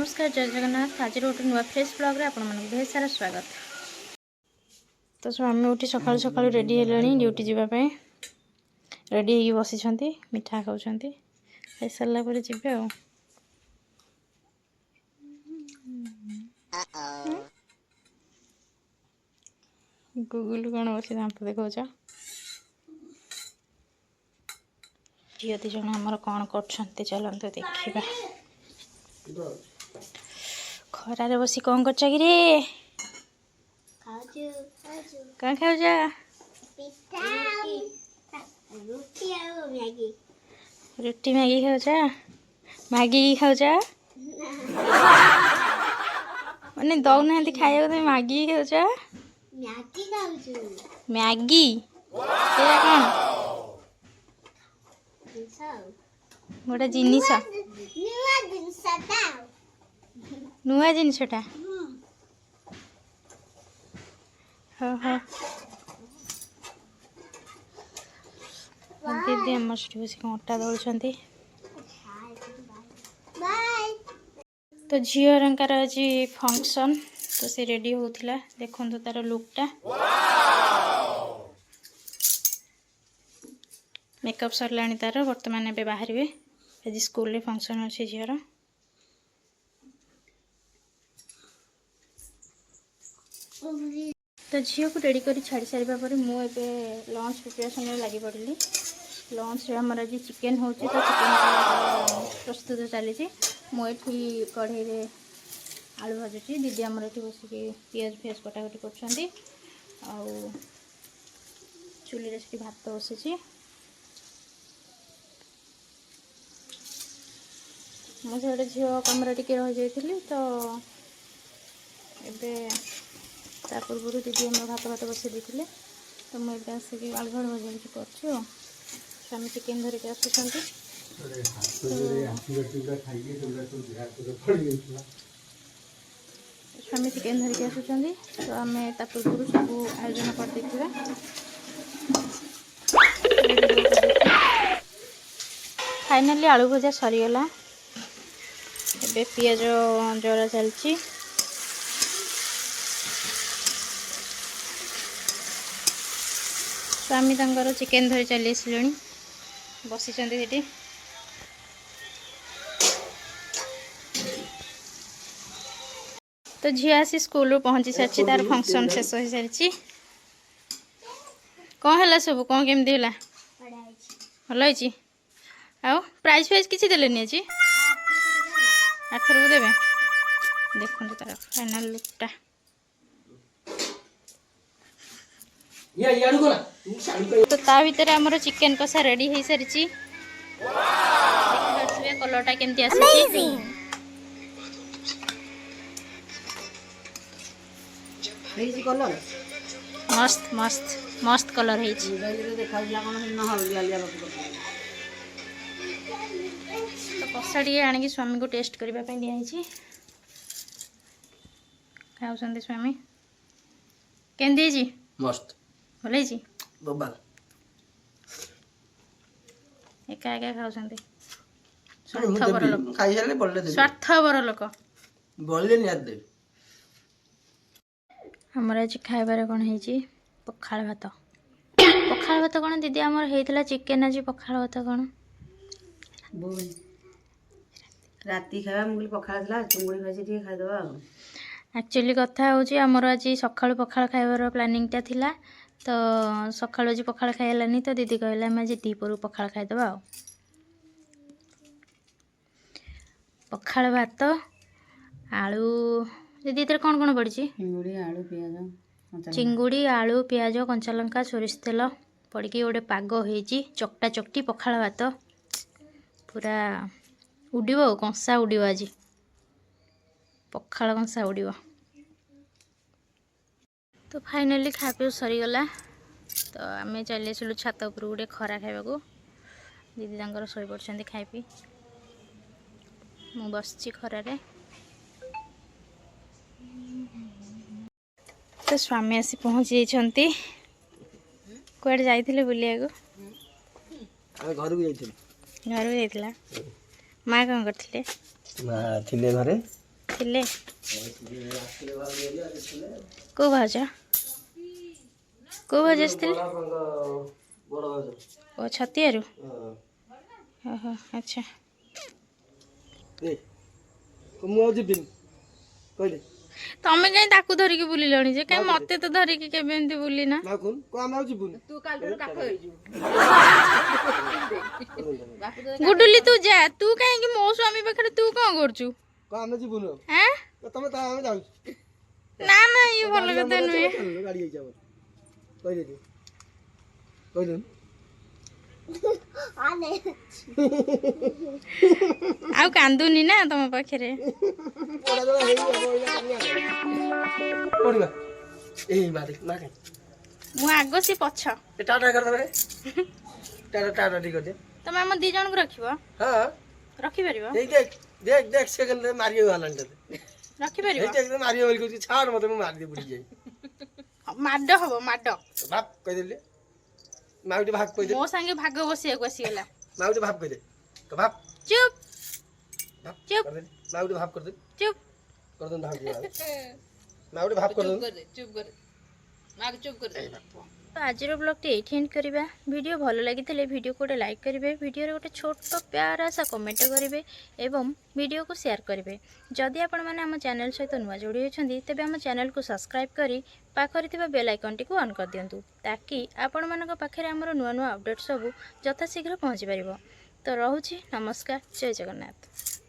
नमस्कार जय जगन्नाथ। आज गोटे नुआ फ्रेश ब्लॉग रे आपण मानक बहुत सारा स्वागत। तो स्वामी उठी सकाळु सकाळु रेडी हेलेनी ड्यूटी जीवा पे रेडी ही बसी छंती मिठा खाउछंती खाइ सरला परे जिबे आ गूगल कौन बस दांत देखा झील दी जन आमर कौन कर चलते देखा खरारे बसी कौन कर कौन खाऊ रुटी मैगी खाऊ मैगी खाऊ मैंने दौना खाया तुम मैगी खाऊ मैगी कौन गोटे जिनिस नुआ जिनसटा हाँ दीदी आम से बस अटा दौड़ तो झीर आज फंक्शन तो से रेडी होता देखो तार लुकटा मेकअप सरला तार बर्तमान ए बाहर आज स्कूल रे फंक्शन अच्छे झीर तो झील को रेडी कर छाड़ी सारा पर मुझे लंच प्रिपरेशन लगी पड़ी लंच आमर आज चिकेन हो तो चिकेन प्रस्तुत चली मुझे कढ़ई में आलू भाजुची दीदी आमर ये बसिक पियाज फियाज कटाकटी कर चूल्हे से भात बसी मुझे झील कम टे रही जाइली तो ए पूर्व दीदी आम भात भात बसई देते तो मुझे आसिक आलू भाड़ भजा भुजी कर स्वामी चिकेन धरिक आसुँच स्वामी चिकेन धरिक आसुँच तो आम पूर्व सब आयोजन कर फाइनाली आलू भजा सरीगला ए पियाज जरा चलती स्वामी तंकर चिकेन धरी चली आसिले बसी सेठी तो झी आसी स्कूल पहुँची सारी तार फंक्शन शेष हो सारी कौन है सब कौन केमती है भल हो आउ प्राइज फाइज किसी देलेनी आज 8 को देवे देखो तार फाइनाल लुकटा तो ता भीतर आमर चिकेन कषा रेडी हो सारी कलरटा केमती आसी मस्त मस्त मस्त कलर है तो कषा टे आणिक स्वामी को टेस्ट करने दिखाई खाऊ स्वामी केमती मस्त भल एका एका खाऊ स्वार्थपर लोक आमर आज खाइबार कौन है पखाल भात कौन दीदी आमर होता चिकेन आज पखाल भात कौन राति खावा मुझे पखाला चुंगुड़ी भाजी खाईदे एक्चुअली कथा हूँ आमर आज सकाळु पखाल खाइबार प्लानिंगटा थिला तो सकाळु आज पखाल खाइलानी तो दीदी कहला आज दीपर पखाल खाईदे पखाल भात आलू दीदी इधर कौन कौन पड़ी चिंगुड़ी आलू पियाज कंचा लंका सोरिष तेल पड़ी गोटे पाग हो चकटा चकटी पखाल भात पूरा उड़ीब कंसा उड़ीब आज पखाल कंसा उड़ीब तो फाइनाली खा पी सरीगला तो आम चली आसलु छात उपर गोटे खरा खाइबा दीदी तांकर शोई पड़छन्ती खाई पी मु बसची खरारे तो स्वामी आसी पहुँची जाइछन्ती कुआडे जाइथिले बुलिया घर को जाइथिला माँ कौन करथिले माँ थिले घरे ଥିଲେ କେଉଁ ଭାଉଜ କେଉଁ ଭାଉଜ ଆସିଥିଲେ ଓ ଛତିଆରୁ ଓହୋ ଆଚ୍ଛା ମୁଁ ଆଉ ଯିବିନି କହିଲି ତମେ କାହିଁ ତାକୁ ଧରିକି ବୁଲିଲଣି ଯେ କାହିଁ ମତେ ତ ଧରିକି କେବେ ଏମିତି ବୁଲିନା ନା କଣ ଆମେ ଆଉ ଯିବୁନି ଗୁଡୁଲି ତୁ ଯା ତୁ କାହିଁକି ମୋ ସ୍ୱାମୀ ପାଖରେ ତୁ କଣ କରୁଛୁ କଣ ଆମେ ଯିବୁନି ଆଁ ତମେ ତା ଆମେ ଯାଉଛୁ ନା ନା ଇଏ ଭଲ କଥା ନୁହେଁ ଗାଡ଼ି ଯାଇଛି ଆମର କହିଦେଲି କହିଦେଲି ଆଉ କାନ୍ଦୁନି ନା ତମ ପାଖରେ ପଡ଼ିବା ଏଇ ମା ଦେଖ ମା କାଇଁ ମୁଁ ଆଗ ସେ ପଛ ଟାଟା କରିଦେବେ ଟାଟା ଟାଟା ଟିକେ କରିଦେ ତମେ ଆମ ଦି ଜଣଙ୍କୁ ରଖିବ ହଁ ରଖିପାରିବ ଏଇ ଦେख देख देख सेकंड मारियो वाला तते ରଖିପାରିବ ଏଇ देख मारियो बोल को छाड़ मते मु मार दे बुड़ी जाई ମାଡ ହବ ମାଡ बाप कह देले माउटी भाग कह दे ମୋ ସାଙ୍ଗେ ଭାଗ ବସିବାକୁ ଆସିଗଲା माउटी भाग कह दे तो बाप ଚୁପ भाग चुप। कर दे माउटी भाग कर दे ଚୁପ कर दे भाग माउटी भाग कर दे ଚୁପ୍ କରେ ମାଗ ଚୁପ୍ କରେ ତ ଆଜିର ବ୍ଲଗ୍ଟି ଏଇଠି ଏଣ୍ଡ କରିବା ଭିଡ଼ିଓ ଭଲ ଲାଗିଥିଲେ ଭିଡ଼ିଓକୁ ଗୋଟେ ଲାଇକ୍ କରିବେ ଭିଡ଼ିଓରେ ଗୋଟେ ଛୋଟ ପ୍ୟାରା ସା କମେଣ୍ଟ କରିବେ ଏବଂ ଭିଡ଼ିଓକୁ ସେୟାର କରିବେ ଯଦି ଆପଣମାନେ ଆମ ଚ୍ୟାନେଲ୍ ସହିତ ନୂଆ ଯୋଡ଼ି ହୋଇଛନ୍ତି ତେବେ ଆମ ଚ୍ୟାନେଲକୁ ସବସ୍କ୍ରାଇବ୍ କରି ପାଖରେ ଥିବା ବେଲ୍ ଆଇକନ୍ଟିକୁ ଅନ୍ କରିଦିଅନ୍ତୁ ତାକି ଆପଣମାନଙ୍କ ପାଖରେ ଆମର ନୂଆ ନୂଆ ଅପଡ଼େଟ୍ ସବୁ ଯଥାଶୀଘ୍ର ପହଞ୍ଚିପାରିବ ତ ରହୁଛି ନମସ୍କାର ଜୟ ଜଗନ୍ନାଥ।